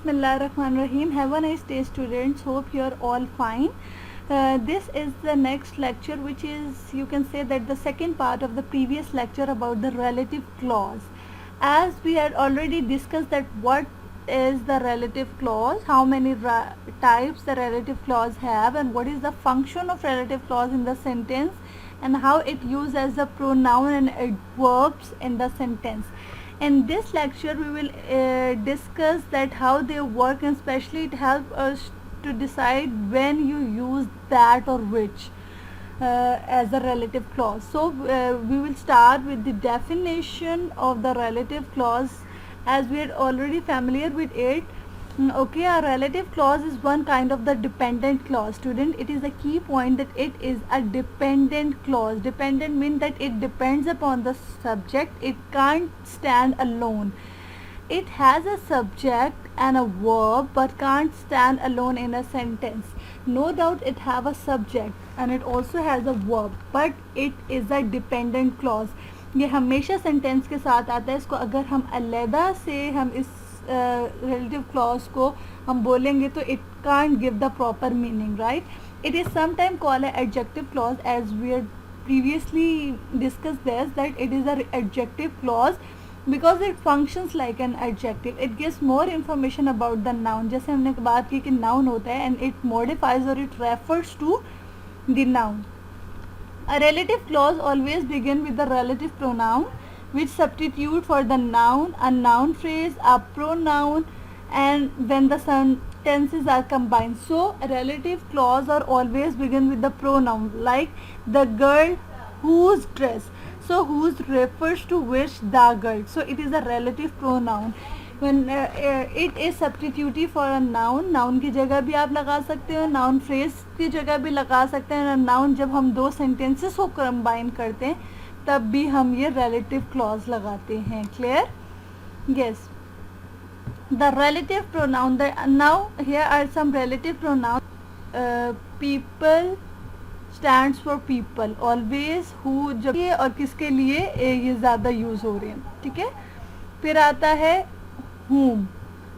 Bismillahirrahmanirrahim. Have a nice day, students. Hope you are all fine. This is the next lecture, which is, you can say that, the second part of the previous lecture about the relative clause. As we had already discussed that what is the relative clause, how many types the relative clause have, and what is the function of relative clause in the sentence, and how it used as a pronoun and adverbs in the sentence. In this lecture we will discuss that how they work, and especially it helps us to decide when you use that or which as a relative clause. So we will start with the definition of the relative clause, as we are already familiar with it. Okay, a relative clause is one kind of the dependent clause. Student, it is a key point that it is a dependent clause. Dependent means that it depends upon the subject. It can't stand alone. It has a subject and a verb but can't stand alone in a sentence. No doubt it have a subject and it also has a verb, but it is a dependent clause. ये हमेशा sentence के साथ आता है. इसको अगर हम अलहदा से हम इस relative clause को हम बोलेंगे तो it can't give the proper meaning, right? It is sometimes called an adjective clause, as we had previously discussed this, that it is an adjective clause because it functions like an adjective. It gives more information about the noun. जैसे हमने बात की कि noun होता है and it modifies or it refers to the noun. A relative clause always begin with the relative pronoun, which substitute for the noun, a noun phrase, a pronoun, and when the sentences are combined. So relative clause are always begin with the pronoun, like the girl whose dress. So whose refers to which, the girl. So it is a relative pronoun. When it is substitutive for a noun. Noun की जगह भी आप लगा सकते हो, noun phrase की जगह भी लगा सकते हैं. noun जब हम दो sentences को combine करते हैं तब भी हम ये relative clause लगाते हैं. Clear? Yes. The relative pronoun. Now here are some relative pronouns. People stands for people. Always, who, जब ये और किसके लिए ये ज़्यादा यूज़ हो रहे हैं. ठीक है. फिर आता है whom.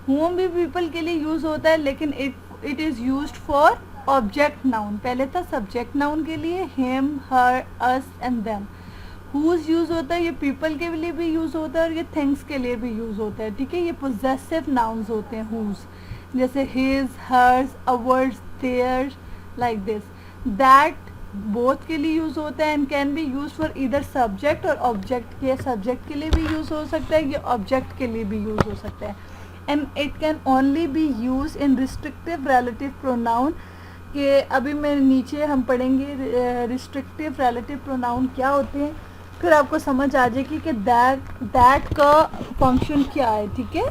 whom भी people के लिए यूज़ होता है, लेकिन it is used for object noun. पहले था subject noun के लिए him, her, us and them. whose use होता है, ये people के लिए भी यूज़ होता है और ये things के लिए भी यूज़ होता है. ठीक है. ये possessive nouns होते हैं whose, जैसे his, hers, ours, theirs, like this. that both के लिए यूज़ होता है and can be used for either subject और object. के subject के लिए भी यूज़ हो सकता है, ये object के लिए भी यूज़ हो सकता है. and it can only be used in restrictive relative pronoun. के अभी मैं नीचे हम पढ़ेंगे restrictive relative pronoun क्या होते हैं, फिर आपको समझ आ जाएगी कि that का function क्या है. ठीक है.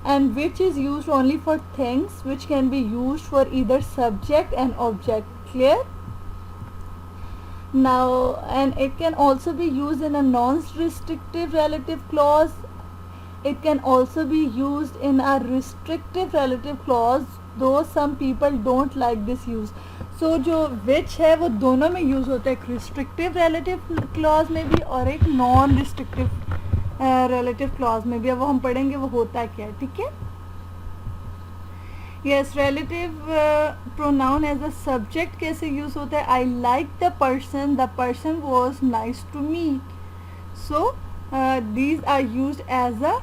and which is used only for things which can be used for either subject and object. Clear? Now, and it can also be used in a non-restrictive relative clause. It can also be used in a restrictive relative clause, though some people don't like this use. So जो which है वो दोनों में use होता है, एक restrictive relative clause में भी और एक non-restrictive relative clause में भी. अब वो हम पढ़ेंगे वो होता है क्या. ठीक है. Yes, relative pronoun as a subject कैसे यूज़ होता है. I like the person was nice to me. So these are used as a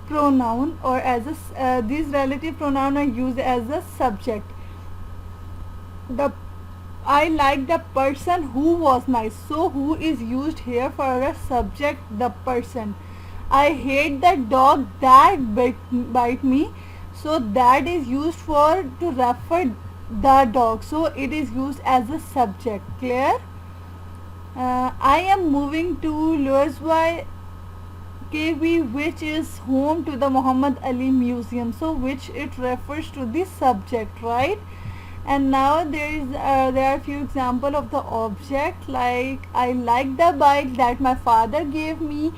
pronoun, or as a these relative pronoun are used as a subject. I like the person who was nice. So who is used here for a subject, the person. I hate the dog that bite me. So that is used for to refer the dog. So it is used as a subject. Clear? I am moving to Louisville, KV, which is home to the Muhammad Ali Museum. So which it refers to the subject, right? And now there are few examples of the object, like I like the bike that my father gave me.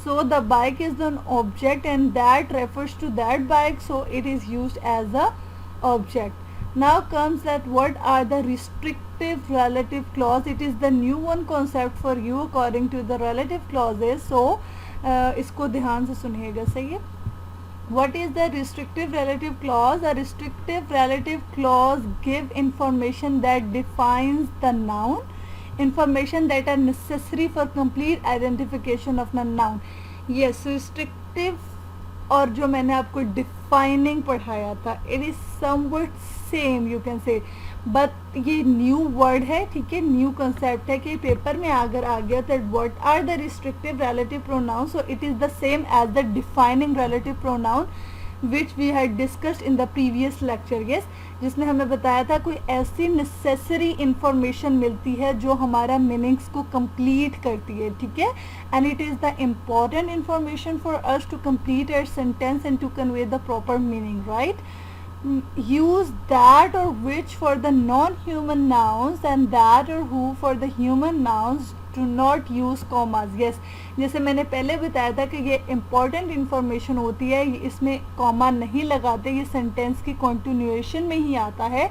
So the bike is an object and that refers to that bike, so it is used as a object. Now comes that what are the restrictive relative clause. It is the new one concept for you according to the relative clauses. So इसको ध्यान से सुनिएगा. सही है. What is the restrictive relative clause? A restrictive relative clause give information that defines the noun, information that are necessary for complete identification of the noun. Yes, restrictive और जो मैंने आपको डिफाइनिंग पढ़ाया था, it is somewhat same you can say, but ये new word है, ठीक है, न्यू कंसेप्ट है कि पेपर में अगर आ गया that what are the restrictive relative pronoun, so it is the same as the defining relative pronoun which we had discussed in the previous lecture. Yes, जिसने हमें बताया था कोई ऐसी नेसेसरी इंफॉर्मेशन मिलती है जो हमारा मीनिंग्स को कंप्लीट करती है, ठीक है, and it is the important information for us to complete our sentence and to convey the proper meaning, right. Use that or which for the non-human nouns and that or who for the human nouns. Do not use commas. Yes, जैसे मैंने पहले बताया था कि ये important information होती है, इसमें कॉमा नहीं लगाते, ये सेंटेंस की कंटिन्यूएशन में ही आता है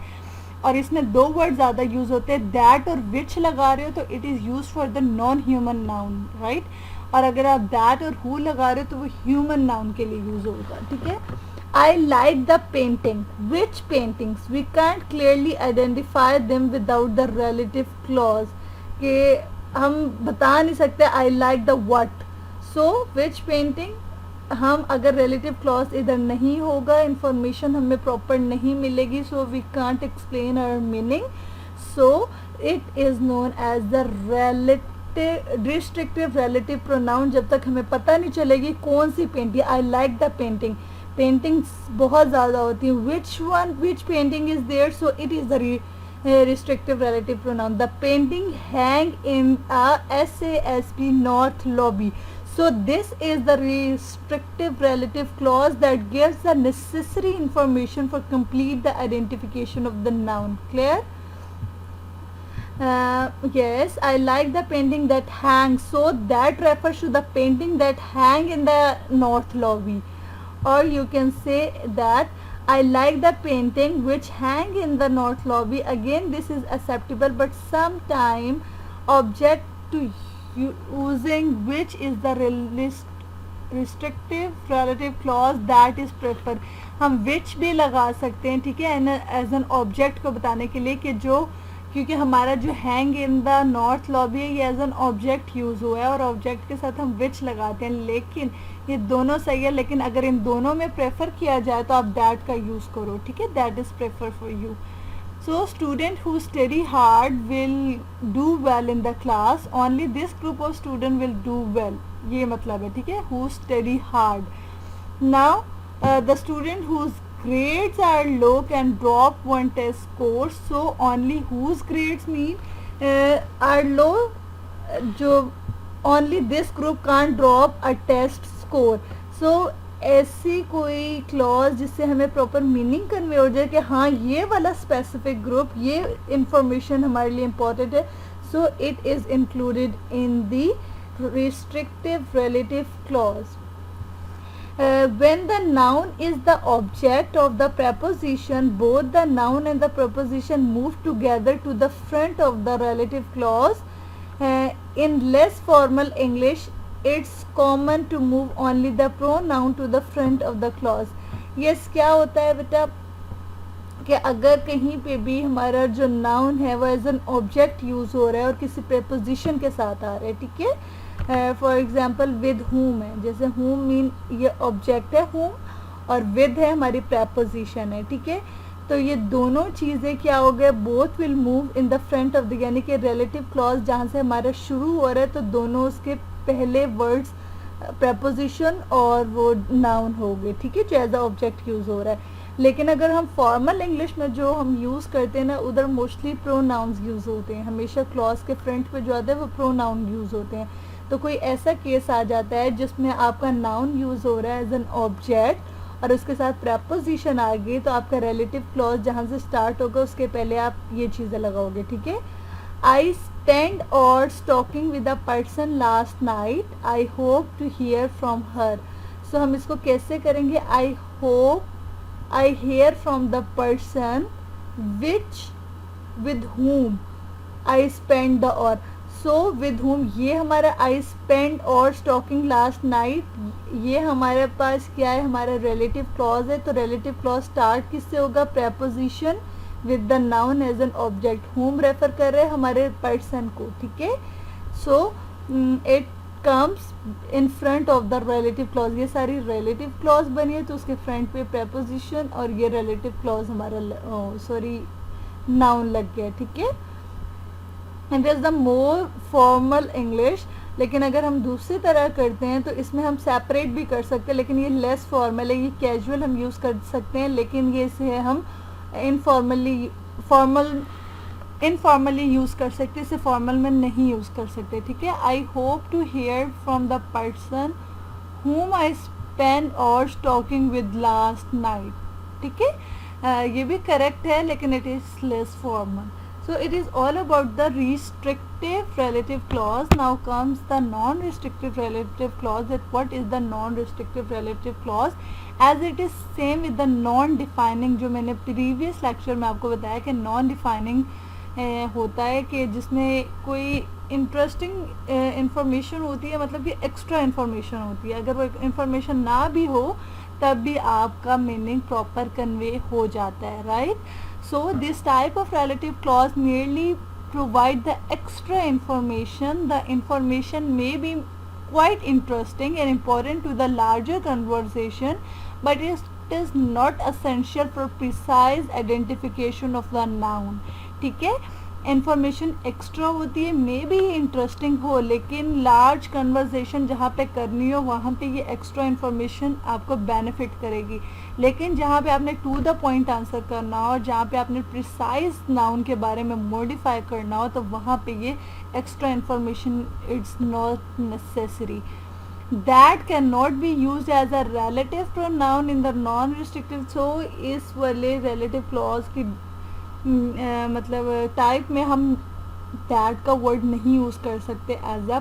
और इसमें दो वर्ड ज़्यादा यूज़ होते हैं. दैट और विच लगा रहे हो तो it is use for the non human noun, right, और अगर आप दैट और हु लगा रहे हो तो वो ह्यूमन नाउन के लिए यूज़ होगा, ठीक है. I like the painting. Which paintings? We can't clearly identify them without the relative clause. कि हम बता नहीं सकते I like the what. So which painting? हम अगर relative clause इधर नहीं होगा, information हमें proper नहीं मिलेगी, so we can't explain our meaning. So it is known as the restrictive relative pronoun. जब तक हमें पता नहीं चलेगी कौन सी painting, I like the painting. Paintings बहुत ज़्यादा होती हैं. Which painting is there, so it is the restrictive relative pronoun. The painting hang in a SASP North lobby. So this is the restrictive relative clause that gives the necessary information for complete the identification of the noun. Clear? Yes, I like the painting that hangs. So that refers to the painting that hang in the North lobby. Or you can say that I like the painting which hang in the north lobby. Again, this is acceptable, but sometime object to using which is the restrictive relative clause that is preferred. हम which भी लगा सकते हैं, ठीक है, as an object को बताने के लिए कि जो, क्योंकि हमारा जो hang in the north lobby है ये एज एन ऑब्जेक्ट यूज़ हुआ है और ऑब्जेक्ट के साथ हम विच लगाते हैं, लेकिन ये दोनों सही है. लेकिन अगर इन दोनों में प्रेफर किया जाए तो आप दैट का यूज़ करो, ठीक है, that is prefer for you. So student who study hard will do well in the class. Only this group of student will do well, ये मतलब है, ठीक है, who study hard. Now the student whose grades are low can drop one test score. So only whose grades are low, जो only this group can't drop a test score. So ऐसी कोई clause जिससे हमें proper meaning convey हो जाए कि हाँ ये वाला स्पेसिफिक ग्रुप, ये इंफॉर्मेशन हमारे लिए इम्पोर्टेंट है, so it is included in the restrictive relative clause. When the noun is the object of the preposition, both the noun and the preposition move together to the front of the relative clause. In less formal English, it's common to move only the pronoun to the front of the clause. Yes, क्या होता है बेटा कि अगर कहीं पे भी हमारा जो नाउन है वो एज एन ऑब्जेक्ट यूज़ हो रहा है और किसी preposition के साथ आ रहा है, ठीक है, फॉर एग्जाम्पल विद हुम है, जैसे हुम मीन ये ऑब्जेक्ट है हुम और विद है हमारी प्रेपोजिशन है, ठीक है, तो ये दोनों चीज़ें क्या हो गए, both will move in the front of the, यानी कि रिलेटिव क्लॉज जहाँ से हमारा शुरू हो रहा है तो दोनों उसके पहले वर्ड्स प्रेपोजिशन और वो नाउन हो गए, ठीक है, जो एज अ ऑब्जेक्ट यूज़ हो रहा है. लेकिन अगर हम फॉर्मल इंग्लिश में जो हम यूज़ करते हैं ना, उधर मोस्टली प्रोनाउंस यूज़ होते हैं, हमेशा क्लॉज के फ्रंट पे जो आता है वो प्रोनाउन यूज़ होते हैं. तो कोई ऐसा केस आ जाता है जिसमें आपका नाउन यूज़ हो रहा है एज एन ऑब्जेक्ट और उसके साथ प्रेपोजिशन आ गई, तो आपका रिलेटिव क्लॉज जहाँ से स्टार्ट होगा उसके पहले आप ये चीज़ें लगाओगे, ठीक है. आई स्टैंड और talking with a person last night, I hope to hear from her. So हम इसको कैसे करेंगे, I hope I hear from the person which with whom I spend the or. So with whom, ये हमारा I spend और stalking last night, ये हमारे पास क्या है, हमारा रिलेटिव क्लॉज है। तो रिलेटिव क्लॉज स्टार्ट किससे होगा, preposition with the noun as an object. whom refer कर रहे हैं हमारे पर्सन को, ठीक है। So it comes in front of the relative clause, ये सारी रिलेटिव क्लॉज बनी है तो उसके फ्रंट पे प्रेपोजिशन और ये रिलेटिव क्लॉज हमारा नाउन लग गया, ठीक है। And is the more formal English, लेकिन अगर हम दूसरी तरह करते हैं तो इसमें हम सेपरेट भी कर सकते हैं, लेकिन ये लेस फॉर्मल है, ये कैजुअल हम यूज़ कर सकते हैं, लेकिन ये इसे हम इनफॉर्मली यूज़ कर सकते, इसे फॉर्मल में नहीं यूज़ कर सकते, ठीक है। I hope to hear from the person whom I spent hours talking with last night, ठीक है। ये भी करेक्ट है लेकिन it is less formal. So it is all about the restrictive relative clause. Now comes the non-restrictive relative clause. That what is the non-restrictive relative clause? As it is same with the non-defining, जो मैंने previous lecture में आपको बताया कि non-defining होता है कि जिसमें कोई इंटरेस्टिंग इंफॉर्मेशन होती है, मतलब कि एक्स्ट्रा इंफॉर्मेशन होती है। अगर वो इंफॉर्मेशन ना भी हो तब भी आपका मीनिंग प्रॉपर कन्वे हो जाता है, right. So this type of relative clause merely provide the extra information. The information may be quite interesting and important to the larger conversation, but it is not essential for precise identification of the noun, ठीक है। Information extra होती है, may be interesting हो, लेकिन large conversation जहाँ पे करनी हो वहाँ पे ये एक्स्ट्रा इंफॉर्मेशन आपको बेनिफिट करेगी। लेकिन जहाँ पे आपने टू द पॉइंट आंसर करना हो और जहाँ पे आपने प्रिसाइज नाउन के बारे में मॉडिफाई करना हो तो वहाँ पे ये extra information it's not necessary. That can not be use as a relative pronoun in the non restrictive. So इस वाले रिलेटिव क्लॉज की मतलब टाइप में हम दैट का वर्ड नहीं यूज़ कर सकते एज अ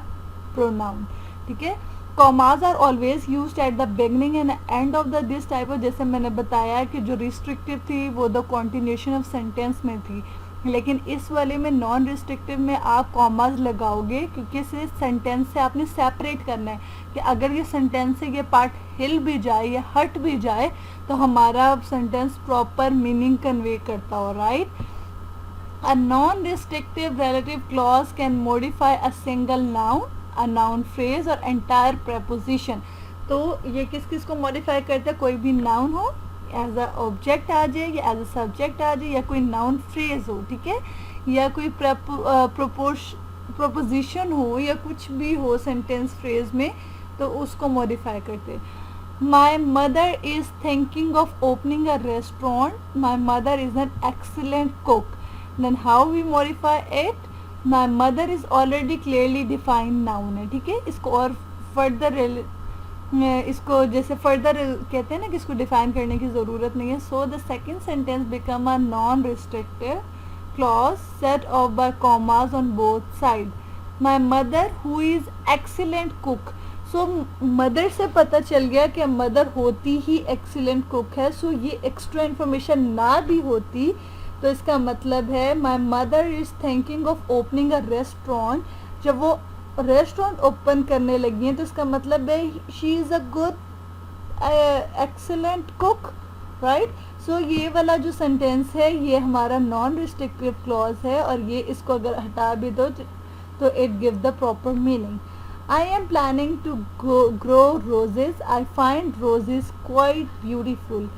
प्रोनाउन, ठीक है। Commas are always used at the beginning and end of the this type of, जैसे मैंने बताया कि जो रिस्ट्रिक्टिव थी वो द कॉन्टिन्यूशन ऑफ सेंटेंस में थी, लेकिन इस वाले में नॉन रिस्ट्रिक्टिव में आप कॉमाज लगाओगे क्योंकि इसे सेंटेंस से आपने सेपरेट करना है कि अगर ये सेंटेंस से ये पार्ट हिल भी जाए या हट भी जाए तो हमारा सेंटेंस प्रॉपर मीनिंग कन्वे करता हो, right. A non restrictive relative clause can modify a single noun, a noun phrase और एंटायर प्रेपोजिशन। तो ये किस किस को मॉडिफाई करता है, कोई भी नाउन हो एज अ ऑब्जेक्ट आ जाए या एज अ सब्जेक्ट आ जाए या कोई नाउन फ्रेज हो, ठीक है, या कोई प्रपोजिशन हो या कुछ भी हो सेंटेंस फ्रेज में तो उसको मॉडिफाई करते। My mother is thinking of opening a restaurant, my mother is an excellent cook. Then how we modify it, my mother is already clearly defined noun है, ठीक है। इसको और फर्दर इसको जैसे फर्दर कहते हैं ना कि इसको डिफाइन करने की ज़रूरत नहीं है। So the second sentence become a non restrictive clause set off by commas on both side. My mother who is excellent cook. So mother से पता चल गया कि मदर होती ही एक्सीलेंट कुक है। सो ये एक्स्ट्रा इन्फॉर्मेशन ना भी होती तो इसका मतलब है माई mother is thinking of opening a restaurant, जब वो रेस्टोरेंट ओपन करने लगी हैं तो इसका मतलब है she is a good excellent cook, right. So ये वाला जो सेंटेंस है ये हमारा नॉन रिस्ट्रिक्टिव क्लॉज है और ये इसको अगर हटा भी दो तो it give the proper meaning. I am planning to grow roses, I find roses quite beautiful.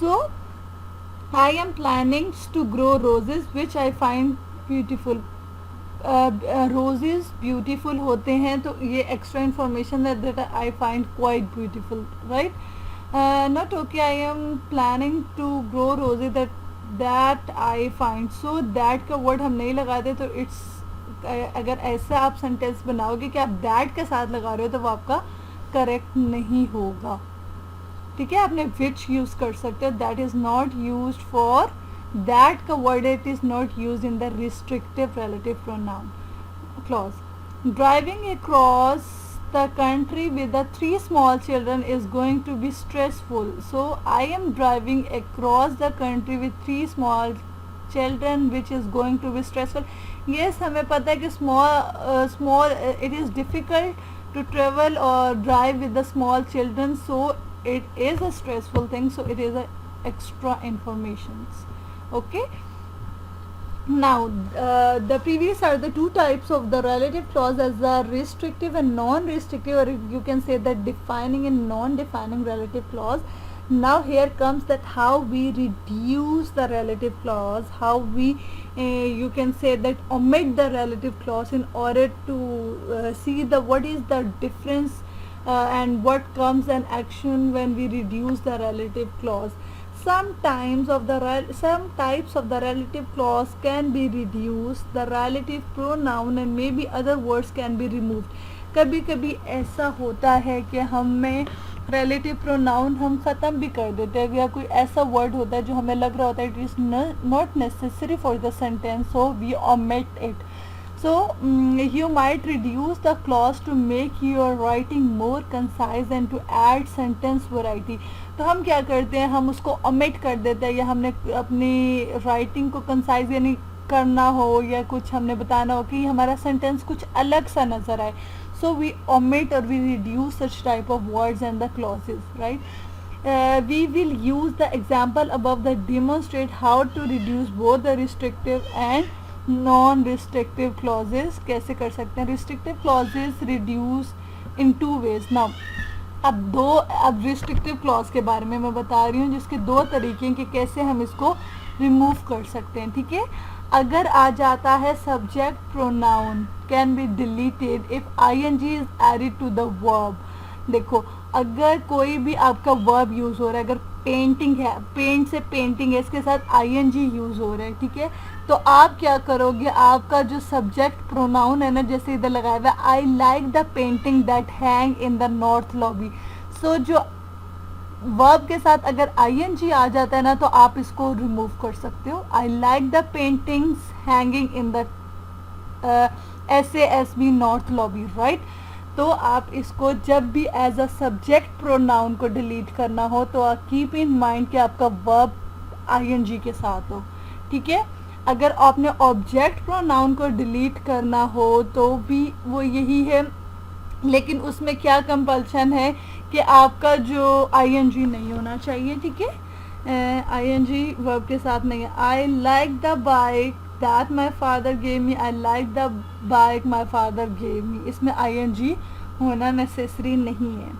So I am planning to grow roses which I find beautiful. Roses beautiful होते हैं तो ये एक्स्ट्रा इंफॉर्मेशन है that I find quite beautiful, right. Not okay, I am planning to grow roses that I find. So that का word हम नहीं लगाते तो इट्स अगर ऐसा आप सेंटेंस बनाओगे कि आप दैट के साथ लगा रहे हो तो वो आपका करेक्ट नहीं होगा, ठीक है। आपने विच यूज़ कर सकते हो, that is not used for that का word it is not used in the restrictive relative pronoun clause. Driving across the country with the 3 small children is going to be stressful. So I am driving across the country with 3 small children which is going to be stressful. Yes, हमें पता है कि small it is difficult to travel or drive with the small children, so it is a stressful thing, so it is a extra informations. Okay. Now the previous are the two types of the relative clause, as the restrictive and non-restrictive, or you can say that defining and non-defining relative clause. Now here comes that how we reduce the relative clause, how we you can say that omit the relative clause in order to see the what is the difference and what comes an action when we reduce the relative clause. Some types of the relative clause can be reduced. The relative pronoun and maybe other words can be removed. कभी कभी ऐसा होता है कि हमें relative pronoun हम ख़त्म भी कर देते हैं, या कोई ऐसा word होता है जो हमें लग रहा होता है it is not necessary for the sentence, so we omit it. So you might reduce the clause to make your writing more concise and to add sentence variety. तो हम क्या करते हैं, हम उसको omit कर देते हैं, या हमने अपनी writing को concise यानी करना हो, या कुछ हमने बताना हो कि हमारा sentence कुछ अलग सा नज़र आए, so we omit or we reduce such type of words and the clauses, right? We will use the example above that demonstrate how to reduce both the restrictive and non-restrictive clauses. कैसे कर सकते हैं? Restrictive clauses reduce in two ways. Now अब restrictive clause के बारे में मैं बता रही हूँ, जिसके दो तरीके हैं कि कैसे हम इसको remove कर सकते हैं. ठीक है, अगर आ जाता है subject pronoun can be deleted if ing is added to the verb. देखो, अगर कोई भी आपका वर्ब यूज़ हो रहा है, अगर पेंटिंग है, पेंट से पेंटिंग है, इसके साथ ing यूज़ हो रहा है, ठीक है, तो आप क्या करोगे, आपका जो सब्जेक्ट प्रोनाउन है ना, जैसे इधर लगाया हुआ है I like the painting that hang in the north lobby, so जो वर्ब के साथ अगर ing आ जाता है ना, तो आप इसको रिमूव कर सकते हो. आई like the paintings hanging in the SASB north lobby, right. तो आप इसको जब भी एज अ सब्जेक्ट प्रोनाउन को डिलीट करना हो तो कीप इन माइंड कि आपका वर्ब ing के साथ हो. ठीक है, अगर आपने ऑब्जेक्ट प्रोनाउन को डिलीट करना हो तो भी वो यही है, लेकिन उसमें क्या कंपल्शन है कि आपका जो ing नहीं होना चाहिए. ठीक है, ing वर्ब के साथ नहीं है. I like the bike that my father gave me, I like the bike my father gave me, इसमें ing होना नेसेसरी नहीं है.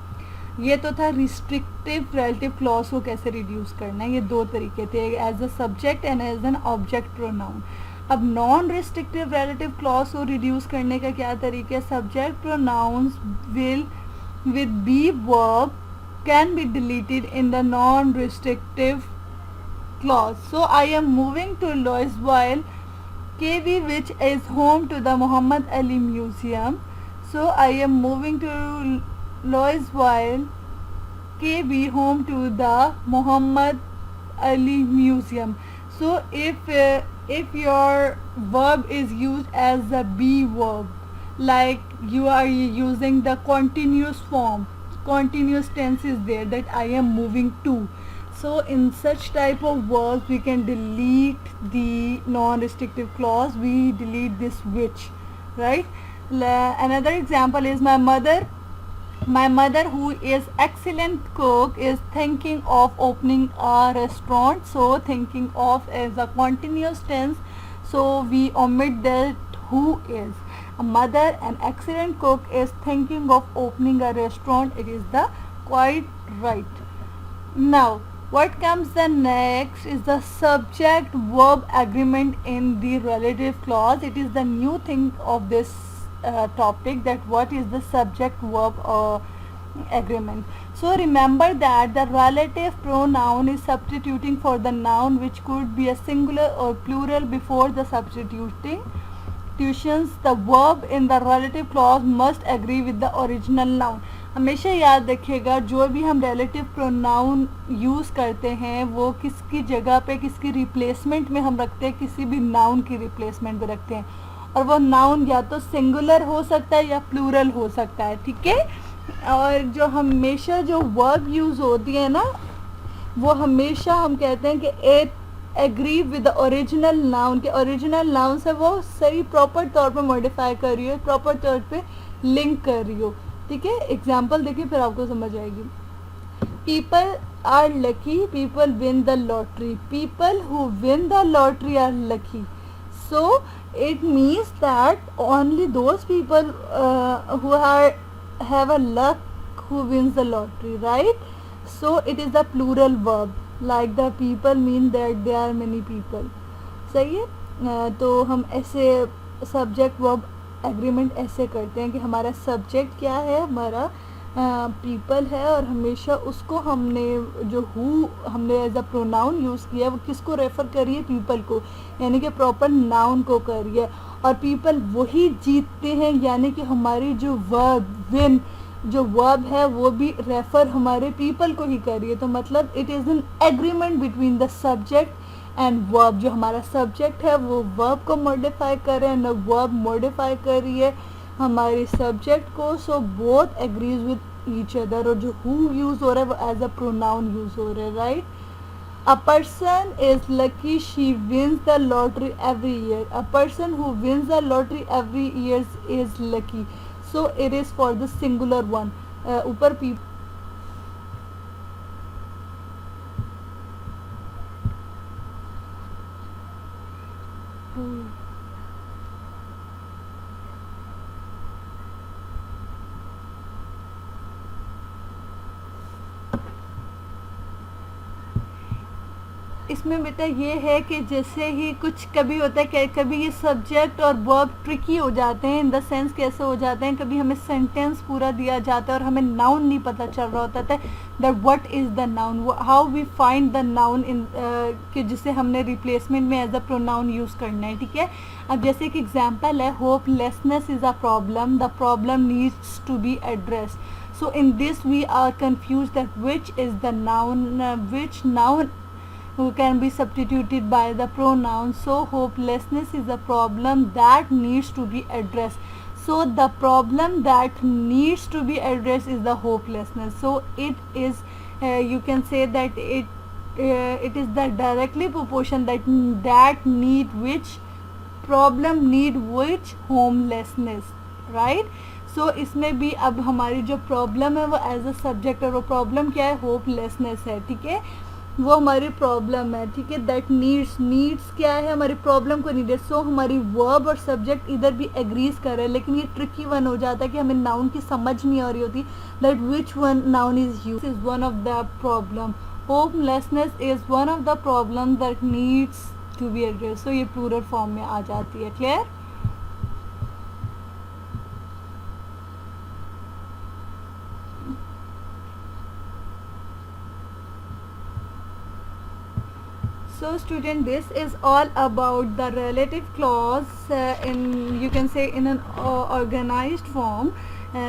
ये तो था रिस्ट्रिक्टिव रिलेटिव क्लॉज को कैसे रिड्यूस करना है. ये दो तरीके थे, as a subject and as an object pronoun. अब नॉन रिस्ट्रिक्टिव रिलेटिव क्लॉज को रिड्यूस करने का क्या तरीका है. Subject pronouns will with be verb can be deleted in the non restrictive clause. So I am moving to Louisville KV, which is home to the Muhammad Ali Museum. So I am moving to Louisville, KB, home to the Muhammad Ali Museum. So if your verb is used as a be verb, like you are using the continuous form, continuous tense is there, that I am moving to. So in such type of verbs we can delete the non-restrictive clause. We delete this which, right? Another example is my mother, who is excellent cook, is thinking of opening a restaurant. So thinking of is a continuous tense, so we omit that who is. A mother, an excellent cook, is thinking of opening a restaurant. It is the quite right. Now what comes the next is the subject verb agreement in the relative clause. It is the new thing of this topic, that what is the subject verb agreement. So remember that the relative pronoun is substituting for the noun, which could be a singular or plural before the substituting. The verb in the relative clause must agree with the original noun. हमेशा याद रखिएगा, जो भी हम relative pronoun use करते हैं वो किसकी जगह पे, किसकी रिप्लेसमेंट में हम रखते हैं, किसी भी नाउन की रिप्लेसमेंट में रखते हैं, और वो नाउन या तो सिंगुलर हो सकता है या प्लूरल हो सकता है. ठीक है, और जो हमेशा जो वर्ब यूज़ होती है ना, वो हमेशा हम कहते हैं कि agree with the original noun के ओरिजिनल नाउन से वो सही प्रॉपर तौर पे मॉडिफाई कर रही हो, प्रॉपर तौर पे लिंक कर रही हो, ठीक है। एग्जाम्पल देखिए फिर आपको समझ आएगी। People are lucky, people win the lottery, people who win the lottery are lucky. So it means that only those people who have a luck who wins the lottery, right? So it is the plural verb, like the people mean that there are many people. सही है। तो हम ऐसे subject verb agreement ऐसे करते हैं कि हमारा सब्जेक्ट क्या है, हमारा पीपल है, और हमेशा उसको हमने जो हु हमने एज अ प्रोनाउन यूज़ किया है वो किसको रेफ़र करिए, पीपल को, यानी कि प्रॉपर नाउन को करिए। और पीपल वही जीतते हैं, यानी कि हमारी जो वर्ब विन जो वर्ब है वो भी रेफ़र हमारे पीपल को ही करिए। तो मतलब it is an agreement between the subject and verb. जो हमारा सब्जेक्ट है वो वर्ब को मॉडिफाई कर रहे हैं, न वर्ब मॉडिफाई कर रही है हमारे सब्जेक्ट को। So both agrees with each other. और जो हु यूज़ हो रहा है वो एज अ प्रोनाउन यूज़ हो रहा है, right. A person is lucky she wins the lottery every year. A person who wins the lottery every year is lucky. So it is for the singular one. ऊपर people इसमें बेटा ये है कि जैसे ही कुछ कभी होता है कि कभी ये सब्जेक्ट और वर्ब ट्रिकी हो जाते हैं, इन द सेंस कैसे हो जाते हैं, कभी हमें सेंटेंस पूरा दिया जाता है और हमें नाउन नहीं पता चल रहा होता है that what is the noun, how we find the noun in कि जिसे हमने रिप्लेसमेंट में एज अ प्रोनाउन यूज़ करना है, ठीक है। अब जैसे एक एग्जांपल है, hopelessness is a problem, the problem needs to be addressed. So in this we are confuse that which is the noun, which noun who can be substituted by the pronoun. So hopelessness is a problem that needs to be addressed. So the problem that needs to be addressed is the hopelessness. So it is you can say that it is the directly proportion that need which problem need which homelessness, right? सो इसमें भी अब हमारी जो problem है वो as a subject, और वो problem क्या है, होपलेसनेस है, ठीक है, वो हमारी प्रॉब्लम है, ठीक है। दैट नीड्स क्या है, हमारी प्रॉब्लम को नीडेड। सो हमारी वर्ब और सब्जेक्ट इधर भी एग्रीज कर रहे हैं, लेकिन ये ट्रिकी वन हो जाता है कि हमें नाउन की समझ नहीं आ रही होती that which one noun is use is one of the problem. Hopelessness is one of the problem that needs to be address. So ये प्लूरल फॉर्म में आ जाती है, clear. So student, this is all about the relative clause in, you can say, in an organized form,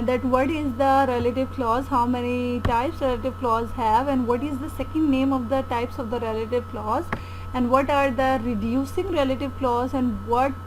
that what is the relative clause, how many types relative clause have, and what is the second name of the types of the relative clause, and what are the reducing relative clause, and what